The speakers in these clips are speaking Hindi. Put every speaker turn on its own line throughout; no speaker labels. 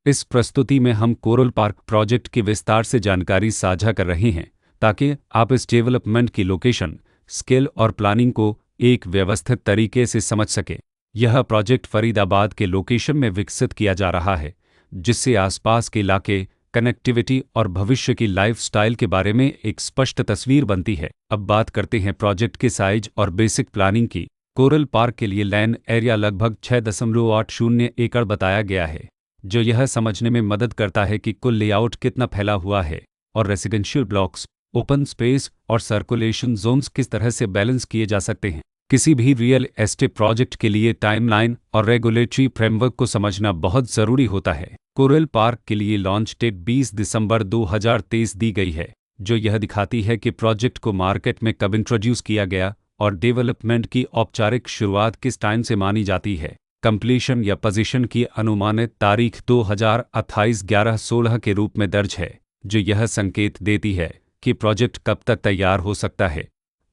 इस प्रस्तुति में हम कोरल पार्क प्रोजेक्ट की विस्तार से जानकारी साझा कर रहे हैं ताकि आप इस डेवलपमेंट की लोकेशन, स्केल और प्लानिंग को एक व्यवस्थित तरीके से समझ सकें। यह प्रोजेक्ट फरीदाबाद के लोकेशन में विकसित किया जा रहा है, जिससे आसपास के इलाके, कनेक्टिविटी और भविष्य की लाइफस्टाइल के बारे में एक स्पष्ट तस्वीर बनती है। अब बात करते हैं प्रोजेक्ट के साइज और बेसिक प्लानिंग की। कोरल पार्क के लिए लैंड एरिया लगभग 6.80 एकड़ बताया गया है, जो यह समझने में मदद करता है कि कुल लेआउट कितना फैला हुआ है और रेसिडेंशियल ब्लॉक्स, ओपन स्पेस और सर्कुलेशन जोन्स किस तरह से बैलेंस किए जा सकते हैं। किसी भी रियल एस्टेट प्रोजेक्ट के लिए टाइमलाइन और रेगुलेटरी फ्रेमवर्क को समझना बहुत ज़रूरी होता है। कोरल पार्क के लिए लॉन्च डेट 20 दिसंबर 2023 दी गई है, जो यह दिखाती है कि प्रोजेक्ट को मार्केट में कब इंट्रोड्यूस किया गया और डेवलपमेंट की औपचारिक शुरुआत किस टाइम से मानी जाती है। कंप्लीशन या पोजीशन की अनुमानित तारीख 2028-11-16 के रूप में दर्ज है, जो यह संकेत देती है कि प्रोजेक्ट कब तक तैयार हो सकता है।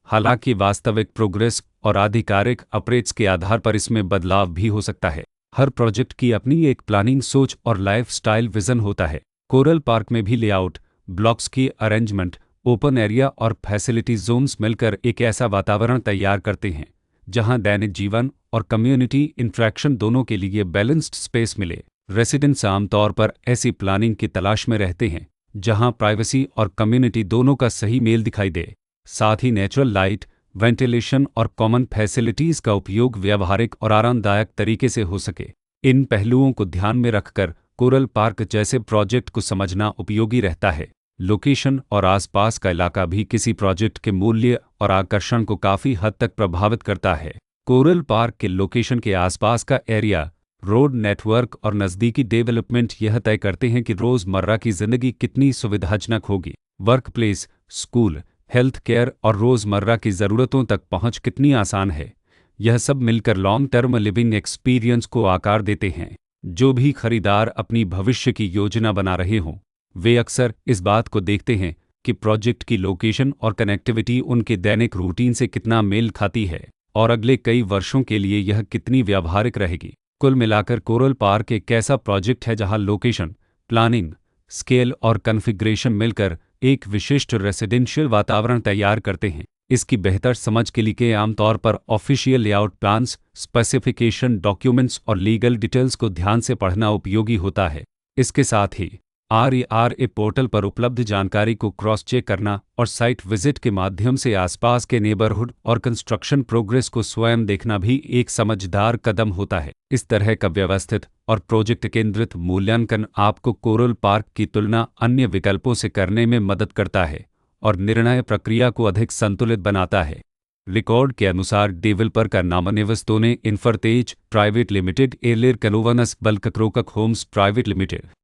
हालांकि वास्तविक प्रोग्रेस और आधिकारिक अपडेट्स के आधार पर इसमें बदलाव भी हो सकता है। हर प्रोजेक्ट की अपनी एक प्लानिंग सोच और लाइफस्टाइल विजन होता है। कोरल पार्क में भी लेआउट, ब्लॉक्स की अरेंजमेंट, ओपन एरिया और फैसिलिटी जोन्स मिलकर एक ऐसा वातावरण तैयार करते हैं जहां दैनिक जीवन और कम्युनिटी इंटरेक्शन दोनों के लिए बैलेंस्ड स्पेस मिले। रेसिडेंट्स आमतौर पर ऐसी प्लानिंग की तलाश में रहते हैं जहां प्राइवेसी और कम्युनिटी दोनों का सही मेल दिखाई दे। साथ ही नेचुरल लाइट, वेंटिलेशन और कॉमन फैसिलिटीज़ का उपयोग व्यावहारिक और आरामदायक तरीके से हो सके। इन पहलुओं को ध्यान में रखकर कोरल पार्क जैसे प्रोजेक्ट को समझना उपयोगी रहता है। लोकेशन और आसपास का इलाका भी किसी प्रोजेक्ट के मूल्य और आकर्षण को काफ़ी हद तक प्रभावित करता है। कोरल पार्क के लोकेशन के आसपास का एरिया, रोड नेटवर्क और नज़दीकी डेवलपमेंट यह तय करते हैं कि रोज़मर्रा की ज़िंदगी कितनी सुविधाजनक होगी। Work place, school, health care और रोज़मर्रा की ज़रूरतों तक पहुंच कितनी आसान है। यह सब मिलकर लॉन्ग टर्म लिविंग एक्सपीरियंस को आकार देते हैं। जो भी खरीदार अपनी भविष्य की योजना बना रहे हों, वे अक्सर इस बात को देखते हैं कि प्रोजेक्ट की लोकेशन और कनेक्टिविटी उनके दैनिक रूटीन से कितना मेल खाती है और अगले कई वर्षों के लिए यह कितनी व्यावहारिक रहेगी। कुल मिलाकर कोरल पार्क एक ऐसा प्रोजेक्ट है जहां लोकेशन, प्लानिंग, स्केल और कॉन्फ़िगरेशन मिलकर एक विशिष्ट रेसिडेंशियल वातावरण तैयार करते हैं। इसकी बेहतर समझ के लिए आमतौर पर official layout plans, specification documents और लीगल डिटेल्स को ध्यान से पढ़ना उपयोगी होता है। इसके साथ ही RERA पोर्टल पर उपलब्ध जानकारी को क्रॉस चेक करना और साइट विजिट के माध्यम से आसपास के नेबरहुड और कंस्ट्रक्शन प्रोग्रेस को स्वयं देखना भी एक समझदार कदम होता है। इस तरह का व्यवस्थित और प्रोजेक्ट केंद्रित मूल्यांकन आपको कोरल पार्क की तुलना अन्य विकल्पों से करने में मदद करता है और निर्णय प्रक्रिया को अधिक संतुलित बनाता है। रिकॉर्ड के अनुसार डेवलपर का नाम निवस्तों ने इन्फरतेज प्राइवेट लिमिटेड, एलेर कलोवनस बल्कक्रोकक होम्स प्राइवेट लिमिटेड।